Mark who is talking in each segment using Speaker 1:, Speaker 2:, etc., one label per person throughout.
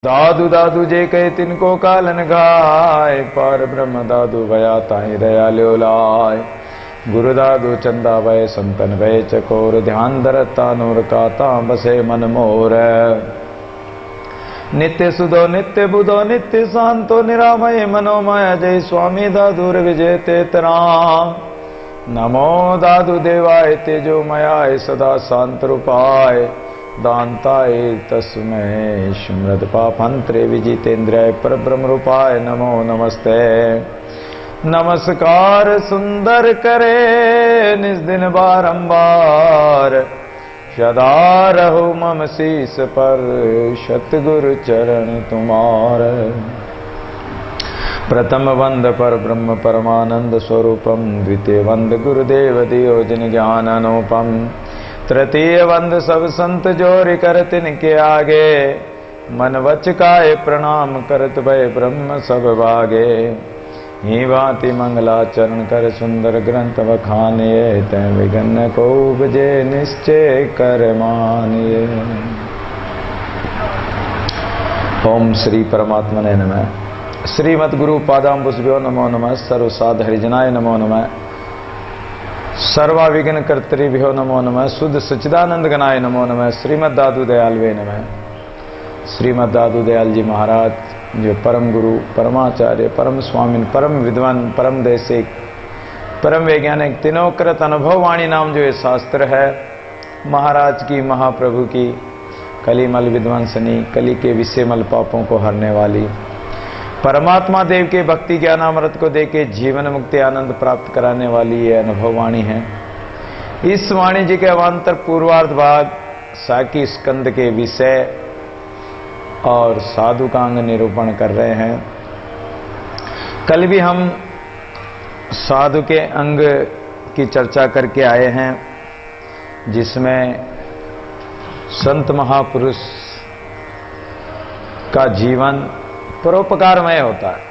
Speaker 1: दादू दादू जे कहे तिनको कालन गाय, पर ब्रह्म दादू भया ताहि दयाल्यो लाय। गुरु दादू चंदा भय संतन भय चकोर, ध्यान धरता नूर काता बसे मन मोर। नित्य सुधो नित्य बुधो नित्य शांतो, निरामय मनोमय जय स्वामी दादूर विजय तेतराम। नमो दादू देवाय तेजो मयाय सदा शांत रूपाय, दान्ताय तस्मै स्मृत पापंत्रे विजितेन्द्रियाय परब्रह्म रूपाय नमो नमस्ते। नमस्कार सुंदर करे निज दिन बारंबार, सदा रहो मम शीस पर सतगुरु चरण तुम्हार। प्रथम वंद पर ब्रह्म परमानंद स्वरूपम, द्वितीय वंद गुरुदेव दियो जिन ज्ञान अनुपम। तृतीय वंद सब संत जोरि कर तिनके आगे, मन वच काय प्रणाम करत भय ब्रह्म सब भागे। ही भांति मंगलाचरण कर सुंदर ग्रंथ बखानिए, तै विघ्न को उपजे निश्चय कर मानिए। ओम श्री परमात्मने नमः। श्रीमद् गुरु पादाम्बुजभ्यो नमो नमः। सर्वसाध हरिजनाय नमो नमः। सर्वाविघ्न कर्तृभ्यो नमो नमः। शुद्ध सच्चिदानंद गणाय नमो नमः। श्रीमद् दादू दयाल वे नमः। श्रीमद् दादू दयाल जी महाराज जो परम गुरु, परमाचार्य, परम स्वामी, परम विद्वान, परम देशिक, परम वैज्ञानिक, तीनों कृत अनुभव वाणी नाम जो ये शास्त्र है, महाराज की, महाप्रभु की, कलिमल विध्वंसनी, कली के विषयमल पापों को हरने वाली, परमात्मा देव के भक्ति ज्ञानामृत को देके जीवन मुक्ति आनंद प्राप्त कराने वाली ये अनुभव वाणी है। इस वाणी जी के अवान्तर पूर्वार्ध भाग साकी स्कंद के विषय और साधु का अंग निरूपण कर रहे हैं। कल भी हम साधु के अंग की चर्चा करके आए हैं, जिसमें संत महापुरुष का जीवन परोपकारमय होता है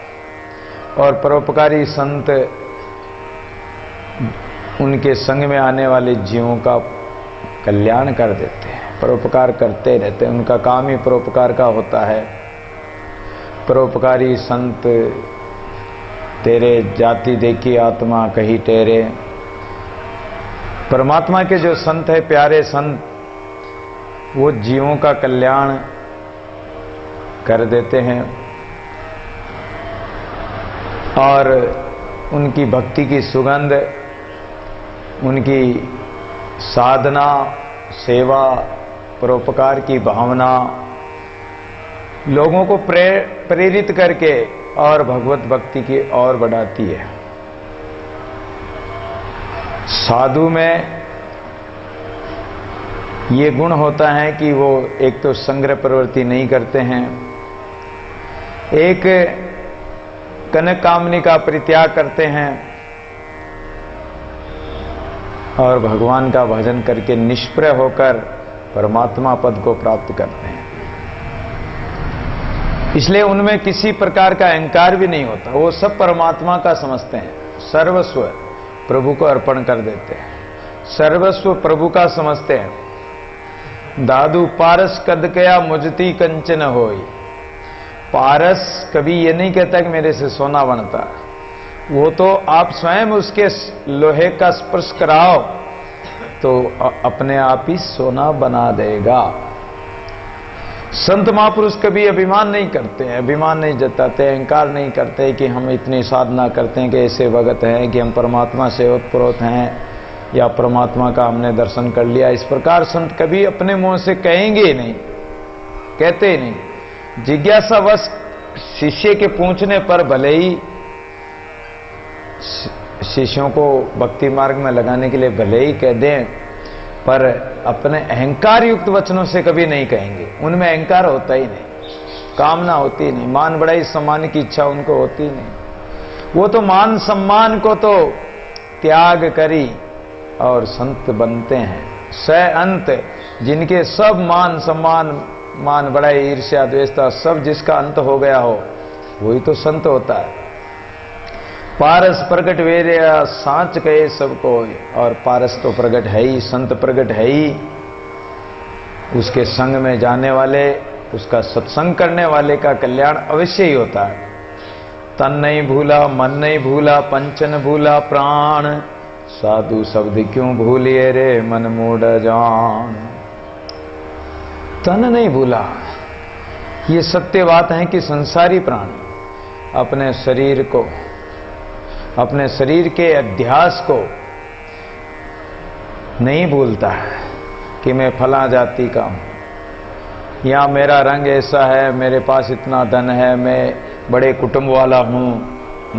Speaker 1: और परोपकारी संत उनके संग में आने वाले जीवों का कल्याण कर देते हैं, परोपकार करते रहते हैं। उनका काम ही परोपकार का होता है। परोपकारी संत तेरे जाति देखी आत्मा कही टेरे। परमात्मा के जो संत है, प्यारे संत, वो जीवों का कल्याण कर देते हैं और उनकी भक्ति की सुगंध, उनकी साधना, सेवा, परोपकार की भावना लोगों को प्रेरित करके और भगवत भक्ति की ओर बढ़ाती है। साधु में ये गुण होता है कि वो एक तो संग्रह प्रवृत्ति नहीं करते हैं, एक कनक कामनी का परित्याग करते हैं और भगवान का भजन करके निष्प्रय होकर परमात्मा पद को प्राप्त करते हैं। इसलिए उनमें किसी प्रकार का अहंकार भी नहीं होता। वो सब परमात्मा का समझते हैं, सर्वस्व प्रभु को अर्पण कर देते हैं, सर्वस्व प्रभु का समझते हैं। दादू पारस कद कया मुझती कंचन होई। पारस कभी ये नहीं कहता कि मेरे से सोना बनता, वो तो आप स्वयं उसके लोहे का स्पर्श कराओ तो अपने आप ही सोना बना देगा। संत महापुरुष कभी अभिमान नहीं करते हैं, अभिमान नहीं जताते, अहंकार नहीं करते कि हम इतनी साधना करते हैं कि ऐसे भगत हैं कि हम परमात्मा से ओतप्रोत हैं या परमात्मा का हमने दर्शन कर लिया। इस प्रकार संत कभी अपने मुंह से कहेंगे ही नहीं, कहते ही नहीं। जिज्ञासावश शिष्य के पूछने पर भले ही शिष्यों को भक्ति मार्ग में लगाने के लिए भले ही कह दें, पर अपने अहंकार युक्त वचनों से कभी नहीं कहेंगे। उनमें अहंकार होता ही नहीं, कामना होती ही नहीं, मान बड़ाई सम्मान की इच्छा उनको होती ही नहीं। वो तो मान सम्मान को तो त्याग करी और संत बनते हैं। स अंत, जिनके सब मान सम्मान, मान बड़ाई, ईर्ष्या, द्वेषता सब जिसका अंत हो गया हो, वही तो संत होता है। पारस प्रगट वेरिया सांच कहे सबको, और पारस तो प्रगट है ही, संत प्रगट है ही। उसके संग में जाने वाले उसका सत्संग करने वाले का कल्याण अवश्य ही होता है। तन नहीं भूला, मन नहीं भूला, पंच न भूला प्राण, साधु शब्द क्यों भूलिए रे मन मूढ़ जान। तन नहीं भूला, ये सत्य बात है कि संसारी प्राणी अपने शरीर को, अपने शरीर के अध्यास को नहीं भूलता है कि मैं फला जाति का हूं, या मेरा रंग ऐसा है, मेरे पास इतना धन है, मैं बड़े कुटुंब वाला हूं,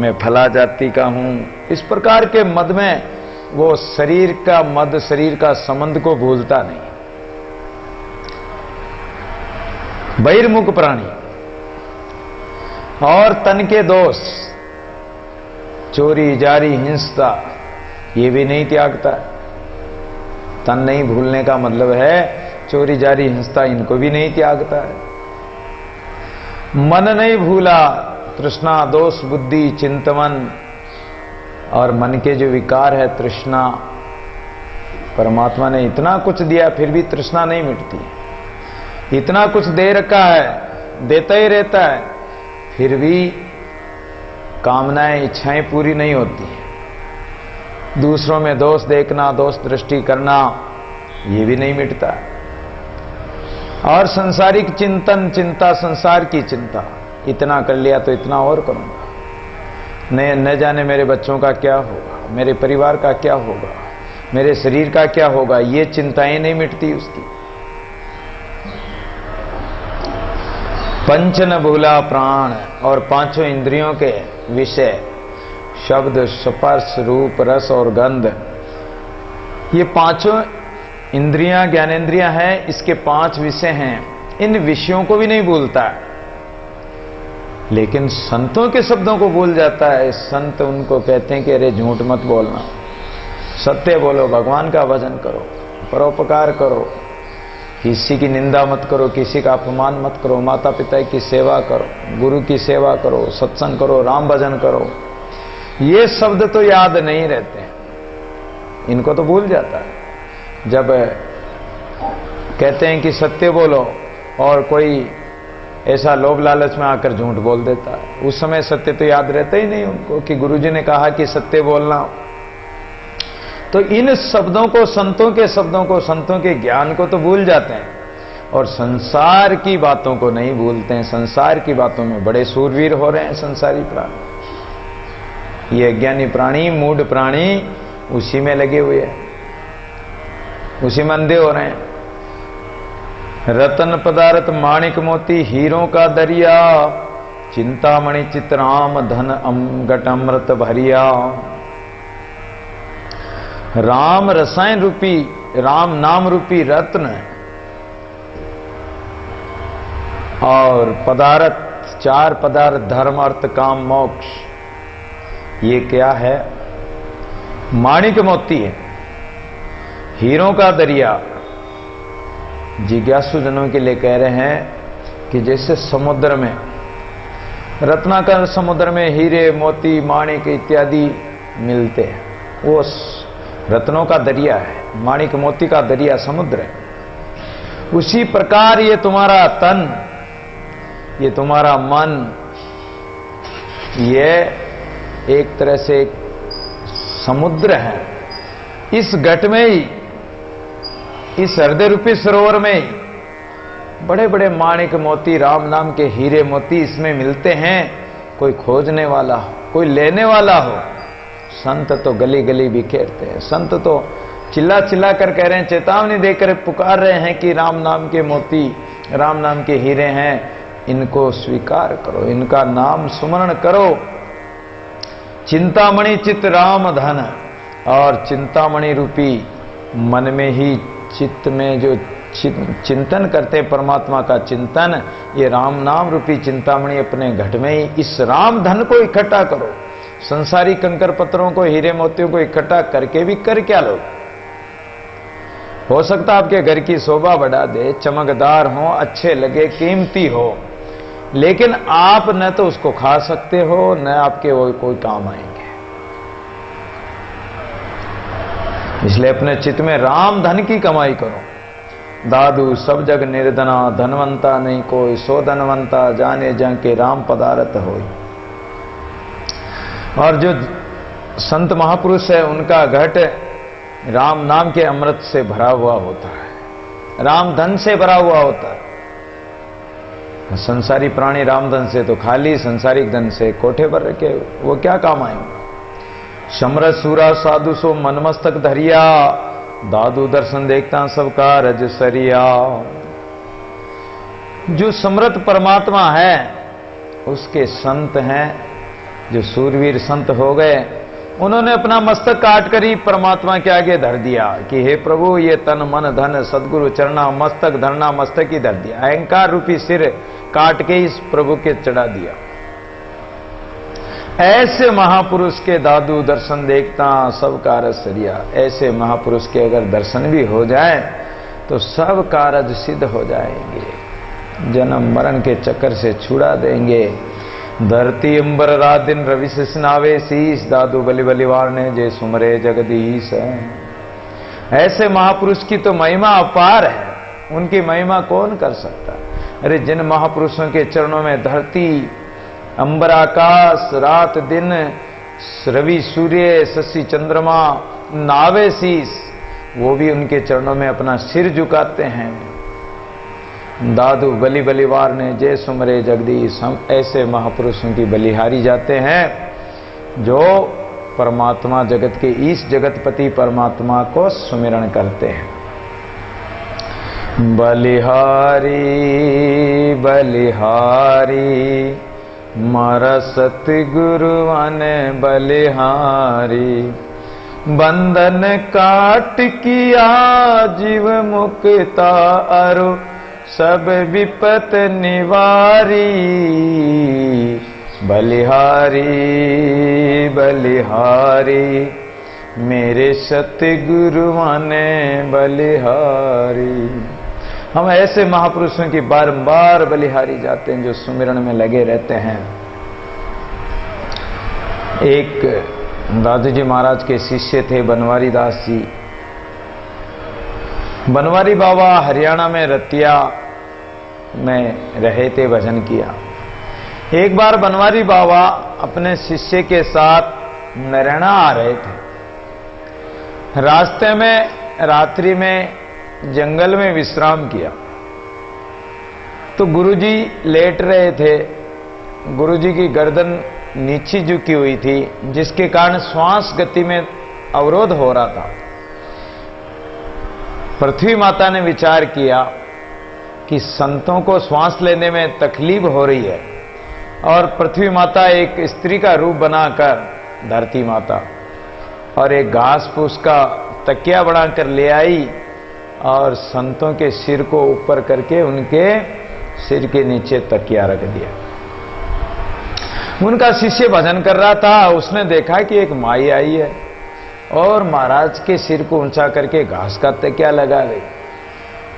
Speaker 1: मैं फला जाति का हूं। इस प्रकार के मद में वो शरीर का मद, शरीर का संबंध को भूलता नहीं। बहिर्मुख प्राणी और तन के दोष, चोरी जारी हिंसा, ये भी नहीं त्यागता। तन नहीं भूलने का मतलब है चोरी जारी हिंसा, इनको भी नहीं त्यागता है। मन नहीं भूला, तृष्णा दोष बुद्धि चिंतन और मन के जो विकार है तृष्णा, परमात्मा ने इतना कुछ दिया फिर भी तृष्णा नहीं मिटती। इतना कुछ दे रखा है, देता ही रहता है, फिर भी कामनाएं इच्छाएं पूरी नहीं होती। दूसरों में दोष देखना, दोष दृष्टि करना, ये भी नहीं मिटता। और संसारिक चिंतन, चिंता, संसार की चिंता, इतना कर लिया तो इतना और करूंगा, न जाने मेरे बच्चों का क्या होगा, मेरे परिवार का क्या होगा, मेरे शरीर का क्या होगा, ये चिंताएं नहीं मिटती उसकी। पंच न भूला प्राण, और पांचों इंद्रियों के विषय शब्द स्पर्श रूप रस और गंध, ये पांचों इंद्रियां ज्ञानेंद्रियां हैं, इसके 5 विषय हैं। इन विषयों को भी नहीं भूलता, लेकिन संतों के शब्दों को भूल जाता है। संत उनको कहते हैं कि अरे झूठ मत बोलना, सत्य बोलो, भगवान का भजन करो, परोपकार करो, किसी की निंदा मत करो, किसी का अपमान मत करो, माता पिता की सेवा करो, गुरु की सेवा करो, सत्संग करो, राम भजन करो। ये शब्द तो याद नहीं रहते हैं, इनको तो भूल जाता है। जब कहते हैं कि सत्य बोलो और कोई ऐसा लोभ लालच में आकर झूठ बोल देता है, उस समय सत्य तो याद रहता ही नहीं उनको कि गुरुजी ने कहा कि सत्य बोलना। तो इन शब्दों को, संतों के शब्दों को, संतों के ज्ञान को तो भूल जाते हैं और संसार की बातों को नहीं भूलते हैं। संसार की बातों में बड़े शूरवीर हो रहे हैं संसारी प्राणी। ये अज्ञानी प्राणी, मूढ़ प्राणी उसी में लगे हुए हैं, उसी में अंधे हो रहे हैं। रतन पदार्थ माणिक मोती हीरों का दरिया, चिंतामणि चितराम धन अमगट अमृत भरिया। राम रसायन रूपी, राम नाम रूपी रत्न और पदार्थ, 4 पदार्थ धर्म अर्थ काम मोक्ष, ये क्या है? माणिक मोती है, हीरों का दरिया। जिज्ञासु जनों के लिए कह रहे हैं कि जैसे समुद्र में, रत्नाकर समुद्र में हीरे मोती माणिक इत्यादि मिलते हैं, वो रत्नों का दरिया है, माणिक मोती का दरिया समुद्र है। उसी प्रकार ये तुम्हारा तन, ये तुम्हारा मन, ये एक तरह से एक समुद्र है। इस घट में ही, इस हृदय रूपी सरोवर में ही बड़े बड़े माणिक मोती, राम नाम के हीरे मोती इसमें मिलते हैं। कोई खोजने वाला हो, कोई लेने वाला हो। संत तो गली गली बिखेरते हैं, संत तो चिल्ला चिल्ला कर कह रहे हैं, चेतावनी देकर पुकार रहे हैं कि राम नाम के मोती, राम नाम के हीरे हैं, इनको स्वीकार करो, इनका नाम सुमरण करो। चिंतामणि चित्त राम धन, और चिंतामणि रूपी मन में ही, चित्त में जो चिंतन करते हैं परमात्मा का चिंतन, ये राम नाम रूपी चिंतामणि अपने घट में ही, इस राम धन को इकट्ठा करो। संसारी कंकर पत्थरों को, हीरे मोतियों को इकट्ठा करके भी कर क्या लो? हो सकता आपके घर की शोभा बढ़ा दे, चमकदार हो, अच्छे लगे, कीमती हो, लेकिन आप न तो उसको खा सकते हो, न आपके वो कोई काम आएंगे। इसलिए अपने चित्त में राम धन की कमाई करो, दादू सब जग निर्धना, धनवंता नहीं कोई, सो धनवंता जाने जं के राम पदारथ होई। और जो संत महापुरुष है उनका घट राम नाम के अमृत से भरा हुआ होता है, राम धन से भरा हुआ होता है। संसारी प्राणी राम धन से तो खाली, संसारिक धन से कोठे पर रखे वो क्या काम आएंगे। शमर सूरा साधु सो मनमस्तक धरिया, दादू दर्शन देखता सबका रज सरिया। जो समृत परमात्मा है उसके संत हैं, जो सूरवीर संत हो गए, उन्होंने अपना मस्तक काट कर ही परमात्मा के आगे धर दिया कि हे प्रभु ये तन मन धन सदगुरु चरना, मस्तक धरना मस्तक ही धर दिया। अहंकार रूपी सिर काट के इस प्रभु के चढ़ा दिया। ऐसे महापुरुष के दादू दर्शन देखता सब कारज सरिया। ऐसे महापुरुष के अगर दर्शन भी हो जाए तो सब कारज सिद्ध हो जाएंगे, जन्म मरण के चक्कर से छुड़ा देंगे। धरती अंबर रात दिन रवि सिसनावे शीश, दादू बलि बलिवार ने जय सुमरे जगदीश। ऐसे महापुरुष की तो महिमा अपार है, उनकी महिमा कौन कर सकता। अरे जिन महापुरुषों के चरणों में धरती अंबर आकाश रात दिन रवि सूर्य शशि चंद्रमा नावे शीश, वो भी उनके चरणों में अपना सिर झुकाते हैं। दादू बलि बलिवार ने जय सुमरे जगदीश। हम ऐसे महापुरुषों की बलिहारी जाते हैं जो परमात्मा जगत के ईश जगतपति परमात्मा को सुमिरण करते हैं। बलिहारी बलिहारी मारा सतगुरुवन बलिहारी, बंधन काट किया जीव मुक्ता अरु सब विपत निवारी। बलिहारी बलिहारी मेरे सतगुरुवान बलिहारी। हम ऐसे महापुरुषों की बारंबार बलिहारी जाते हैं जो सुमिरन में लगे रहते हैं। एक दादू जी महाराज के शिष्य थे बनवारी दास जी। बनवारी बाबा हरियाणा में रतिया में रहे थे, भजन किया। एक बार बनवारी बाबा अपने शिष्य के साथ नरैना आ रहे थे। रास्ते में रात्रि में जंगल में विश्राम किया तो गुरुजी लेट रहे थे। गुरुजी की गर्दन नीचे झुकी हुई थी, जिसके कारण श्वास गति में अवरोध हो रहा था। पृथ्वी माता ने विचार किया कि संतों को श्वास लेने में तकलीफ हो रही है, और पृथ्वी माता एक स्त्री का रूप बनाकर धरती माता और एक घास फूस का तकिया बनाकर ले आई और संतों के सिर को ऊपर करके उनके सिर के नीचे तकिया रख दिया। उनका शिष्य भजन कर रहा था, उसने देखा कि एक माई आई है और महाराज के सिर को ऊंचा करके घास का तकिया लगा गई।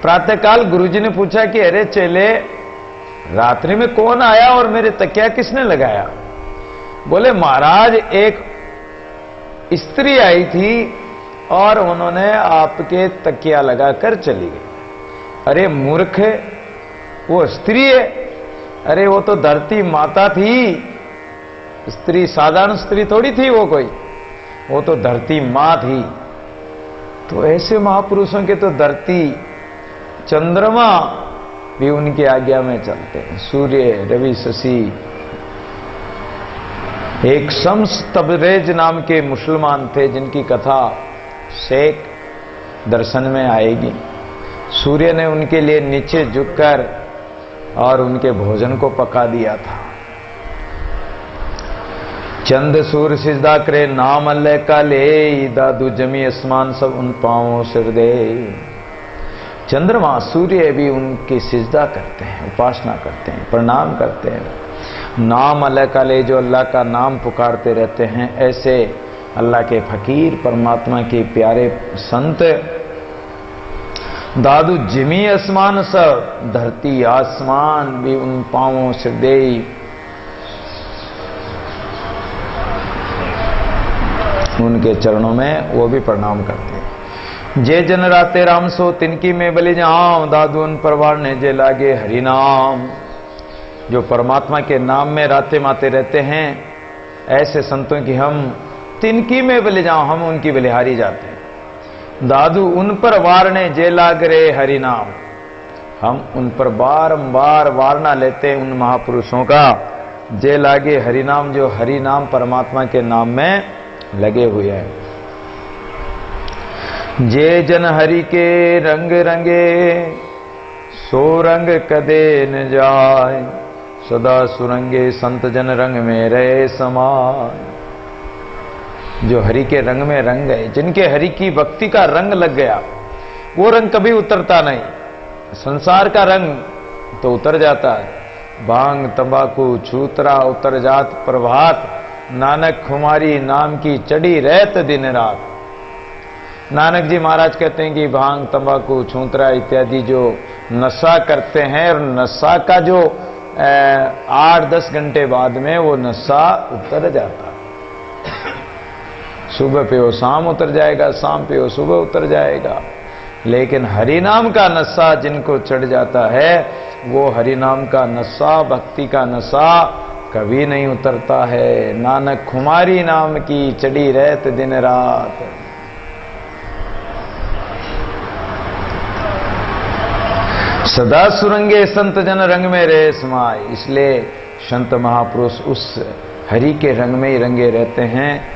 Speaker 1: प्रातःकाल गुरुजी ने पूछा कि अरे चेले, रात्रि में कौन आया और मेरे तकिया किसने लगाया? बोले महाराज एक स्त्री आई थी और उन्होंने आपके तकिया लगाकर चली गई। अरे मूर्ख, वो स्त्री है? अरे वो तो धरती माता थी, स्त्री साधारण स्त्री थोड़ी थी वो कोई, वो तो धरती मां थी। तो ऐसे महापुरुषों के तो धरती चंद्रमा भी उनकी आज्ञा में चलते हैं, सूर्य रवि शशि। एक शम्स तबरेज नाम के मुसलमान थे जिनकी कथा शेख दर्शन में आएगी। सूर्य ने उनके लिए नीचे झुककर और उनके भोजन को पका दिया था। चंद सूर सिजदा करे नाम अल्लाह का ले, दादू जमी आसमान सब उन पांवों सिर दे। चंद्रमा सूर्य भी उनकी सिजदा करते हैं, उपासना करते हैं, प्रणाम करते हैं। नाम अल्लाह का ले, जो अल्लाह का नाम पुकारते रहते हैं, ऐसे अल्लाह के फकीर परमात्मा के प्यारे संत दादू जिमी आसमान सब, धरती आसमान भी उन पांवों से दे। उनके चरणों में वो भी प्रणाम करते हैं। जे जन राते राम सो तिनकी में बलि जाऊं, दादू उन परवार ने जे लागे हरि नाम। जो परमात्मा के नाम में राते माते रहते हैं, ऐसे संतों की हम तिनकी में बलि जाऊं, हम उनकी बलिहारी जाते हैं। दादू उन पर वारने जे लागरे हरि नाम, हम उन पर बारंबार वारना लेते हैं उन महापुरुषों का। जे लागे हरि नाम, जो हरि नाम परमात्मा के नाम में लगे हुए हैं। जे जन हरि के रंग रंगे, सो रंग कदे न जाय, सदा सुरंगे संत जन रंग में रहे समाय। जो हरि के रंग में रंग गए, जिनके हरि की भक्ति का रंग लग गया, वो रंग कभी उतरता नहीं। संसार का रंग तो उतर जाता है, भांग तंबाकू छूतरा उतर जात प्रभात, नानक खुमारी नाम की चढ़ी रहत दिन रात। नानक जी महाराज कहते हैं कि भांग तंबाकू छूतरा इत्यादि जो नशा करते हैं, और नशा का जो 8-10 घंटे बाद में वो नशा उतर जाता। सुबह पियो शाम उतर जाएगा, शाम पियो सुबह उतर जाएगा। लेकिन हरि नाम का नशा जिनको चढ़ जाता है, वो हरि नाम का नशा, भक्ति का नशा कभी नहीं उतरता है। नानक खुमारी नाम की चढ़ी रहत दिन रात। सदा सुरंगे संत जन रंग में रहे समाय। इसलिए संत महापुरुष उस हरि के रंग में ही रंगे रहते हैं।